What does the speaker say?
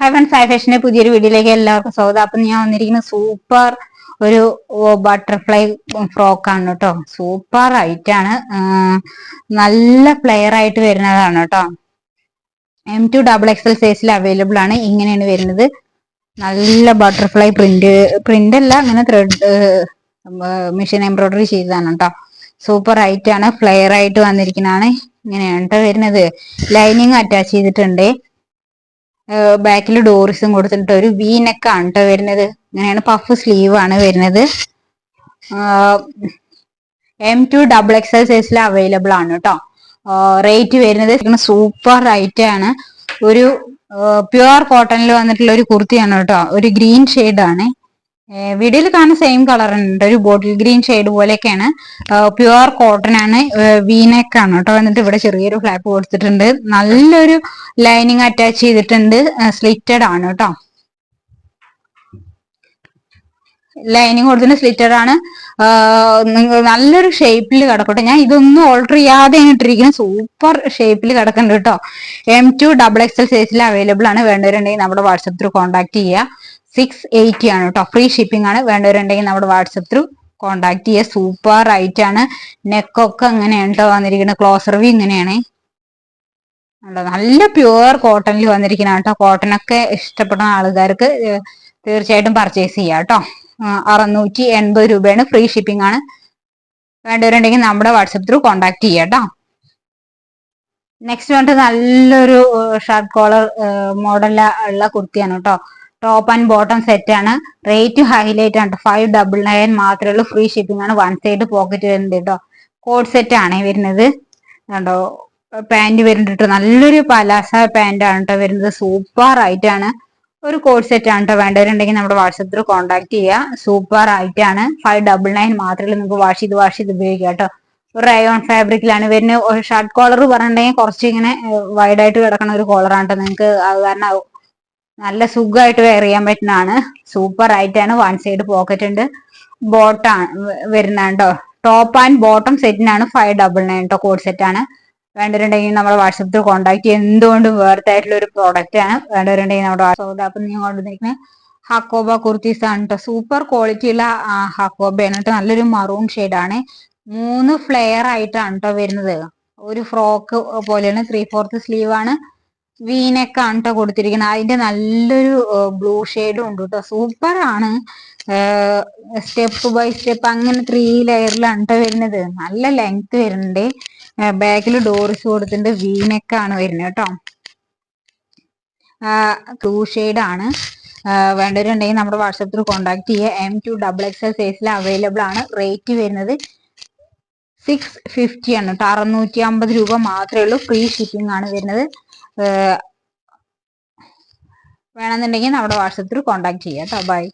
ഹൈവൺ ഫാഷന്റെ പുതിയൊരു വീഡിയോയിലേക്ക് എല്ലാവർക്കും സ്വാഗതം. അപ്പൊ ഞാൻ വന്നിരിക്കുന്ന സൂപ്പർ ഒരു ബട്ടർഫ്ലൈ ഫ്രോക്കാണ് കേട്ടോ. സൂപ്പർ ആയിട്ടാണ്, നല്ല ഫ്ലെയർ ആയിട്ട് വരുന്നതാണ് കേട്ടോ. M2XXL സൈസിൽ അവൈലബിൾ ആണ്. ഇങ്ങനെയാണ് വരുന്നത്. നല്ല ബട്ടർഫ്ലൈ പ്രിന്റ് അല്ല, അങ്ങനെ ത്രെഡ് മെഷീൻ എംബ്രോയിഡറി ചെയ്തതാണ് കേട്ടോ. സൂപ്പർ ആയിട്ടാണ്, ഫ്ലെയർ ആയിട്ട് വന്നിരിക്കുന്നതാണ്. ഇങ്ങനെയാണ് കേട്ടോ വരുന്നത്. ലൈനിങ് അറ്റാച്ച് ചെയ്തിട്ടുണ്ട്. ബാക്കിൽ ഡോറിസും കൊടുത്തിട്ട് ഒരു വി നെക്ക് ആണ് കേട്ടോ വരുന്നത്. ഇങ്ങനെയാണ്, പഫ് സ്ലീവ് ആണ് വരുന്നത്. M2XXL സൈസിൽ അവൈലബിൾ ആണ് കേട്ടോ. റേറ്റ് വരുന്നത് സൂപ്പർ റേറ്റ് ആണ്. ഒരു പ്യുവർ കോട്ടണിൽ വന്നിട്ടുള്ള ഒരു കുർത്തിയാണ് കേട്ടോ. ഒരു ഗ്രീൻ ഷെയ്ഡ് ആണ്. വീഡിയോയിൽ കാണുന്ന സെയിം കളർ ഉണ്ട്, ഒരു ബോട്ടിൽ ഗ്രീൻ ഷെയ്ഡ് പോലെയൊക്കെയാണ്. പ്യുവർ കോട്ടൺ ആണ്. വീനെക്ക് ആണ് കേട്ടോ. എന്നിട്ട് ഇവിടെ ചെറിയൊരു ഫ്ലാപ്പ് കൊടുത്തിട്ടുണ്ട്. നല്ലൊരു ലൈനിങ് അറ്റാച്ച് ചെയ്തിട്ടുണ്ട്. സ്ലിറ്റഡ് ആണ് കേട്ടോ. ലൈനിങ് കൊടുത്തിട്ട് സ്ലിറ്റഡ് ആണ്. നല്ലൊരു ഷേപ്പിൽ കിടക്കട്ടെ. ഞാൻ ഇതൊന്നും ഓൾട്ടർ ചെയ്യാതെ ഇട്ടിരിക്കുന്ന സൂപ്പർ ഷേപ്പിൽ കിടക്കുന്നുണ്ട് കേട്ടോ. M2XXL സൈസിൽ അവൈലബിൾ ആണ്. വേണ്ടവരുണ്ടെങ്കിൽ നമ്മുടെ വാട്സപ്പ് ത്രൂ കോൺടാക്ട് ചെയ്യുക. 680 ആണ് കേട്ടോ. ഫ്രീ ഷിപ്പിംഗ് ആണ്. വേണ്ടവരുണ്ടെങ്കിൽ നമ്മുടെ വാട്സപ്പ് ത്രൂ കോൺടാക്ട് ചെയ്യുക. സൂപ്പർ റൈറ്റ് ആണ്. നെക്കൊക്കെ അങ്ങനെയാണ് കേട്ടോ വന്നിരിക്കുന്നത്. ക്ലോസർ വി ഇങ്ങനെയാണ്. നല്ല പ്യുവർ കോട്ടണിൽ വന്നിരിക്കുന്ന കേട്ടോ. കോട്ടണൊക്കെ ഇഷ്ടപ്പെടുന്ന ആൾക്കാർക്ക് തീർച്ചയായിട്ടും പർച്ചേസ് ചെയ്യാം കേട്ടോ. 680 രൂപയാണ്. ഫ്രീ ഷിപ്പിംഗ് ആണ്. വേണ്ടവരുണ്ടെങ്കിൽ നമ്മുടെ വാട്സപ്പ് ത്രൂ കോൺടാക്ട് ചെയ്യാം കേട്ടോ. നെക്സ്റ്റ് വന്നിട്ട് നല്ലൊരു ഷർട്ട് കോളർ മോഡൽ ഉള്ള കുർത്തിയാണ് കേട്ടോ. ടോപ്പ് ആൻഡ് ബോട്ടം സെറ്റ് ആണ്. റേറ്റ് ഹൈലൈറ്റ് ആണ്. 599 മാത്രമേ ഉള്ളൂ. ഫ്രീ ഷിപ്പിംഗ് ആണ്. വൺ സൈഡ് പോക്കറ്റ് വരുന്നുണ്ട് കേട്ടോ. കോഡ് സെറ്റ് ആണ് വരുന്നത് കണ്ടോ. പാന്റ് വരുന്നുണ്ട്. നല്ലൊരു പലാസ പാന്റ് ആണ് കേട്ടോ വരുന്നത്. സൂപ്പർ ആയിട്ടാണ്. ഒരു കോഡ് സെറ്റ് ആണ് കേട്ടോ. വേണ്ടവരുണ്ടെങ്കിൽ നമ്മുടെ വാട്സപ്പ് ത്രൂ കോൺടാക്ട് ചെയ്യുക. സൂപ്പർ ആയിട്ടാണ്. 599 മാത്രമേ നിങ്ങൾക്ക് വാഷ് ചെയ്ത് ഉപയോഗിക്കാം കേട്ടോ. ഒരു റയോൺ ഫാബ്രിക്കിലാണ് വരുന്നത്. ഒരു ഷർട്ട് കോളർ പറഞ്ഞിട്ടുണ്ടെങ്കിൽ കുറച്ച് ഇങ്ങനെ വൈഡ് ആയിട്ട് കിടക്കുന്ന ഒരു കോളറാണ് കേട്ടോ. നിങ്ങൾക്ക് അത് കാരണം നല്ല സുഖമായിട്ട് വെയർ ചെയ്യാൻ പറ്റുന്നതാണ്. സൂപ്പർ ആയിട്ടാണ്. വൺ സൈഡ് പോക്കറ്റ് ഉണ്ട്. ബോട്ടാണ് വരുന്നതാണ് കേട്ടോ. ടോപ്പ് ആൻഡ് ബോട്ടം സെറ്റിനാണ് 599 കേട്ടോ. കോഡ് സെറ്റ് ആണ്. വേണ്ടവരുണ്ടെങ്കിൽ നമ്മുടെ വാട്സപ്പ് ത്രൂ കോൺടാക്ട് ചെയ്യുക. എന്തുകൊണ്ടും വേർത്ത് ആയിട്ടുള്ള ഒരു പ്രോഡക്റ്റ് ആണ്. വേണ്ടവരുണ്ടെങ്കിൽ നമ്മുടെ വാട്സപ്പ്. അപ്പൊ നിങ്ങൾ കൊണ്ടുവന്നിരിക്കുന്നത് ഹക്കോബ കുർത്തീസ് ആണ് കേട്ടോ. സൂപ്പർ ക്വാളിറ്റി ഉള്ള ഹക്കോബയാണ് കേട്ടോ. നല്ലൊരു മറൂൺ ഷെയ്ഡാണ്. 3 ഫ്ലെയർ ആയിട്ടാണ് കേട്ടോ വരുന്നത്. ഒരു ഫ്രോക്ക് പോലെയാണ്. 3/4 സ്ലീവ് ആണ്. വീനെക്ക് ആണ് കേട്ടോ കൊടുത്തിരിക്കുന്നത്. അതിന്റെ നല്ലൊരു ബ്ലൂ ഷെയ്ഡും ഉണ്ട് കേട്ടോ. സൂപ്പർ ആണ്. സ്റ്റെപ്പ് ബൈ സ്റ്റെപ്പ് അങ്ങനെ 3 ലെയറിലാണ് കേട്ടോ വരുന്നത്. നല്ല ലെങ്ത് വരുന്നുണ്ട്. ബാക്കിൽ ഡോറിസ് കൊടുത്തിട്ടുണ്ട്. വീനെക്ക് ആണ് വരുന്നത് കേട്ടോ. ബ്ലൂ ഷെയ്ഡ് ആണ്. വേണ്ടവരുണ്ടെങ്കിൽ നമ്മുടെ വാട്സപ്പ് ത്രൂ കോൺടാക്ട് ചെയ്യുക. M2XXL സൈസിൽ അവൈലബിൾ ആണ്. റേറ്റ് വരുന്നത് 650 ആണ് കേട്ടോ. 650 രൂപ മാത്രമേ ഉള്ളൂ. ഫ്രീ ഷിപ്പിംഗ് ആണ് വരുന്നത്. വേണമെന്നുണ്ടെങ്കിൽ നമ്മുടെ വാട്സപ്പ് ത്രൂ കോൺടാക്ട് ചെയ്യാം കേട്ടോ. ബൈ.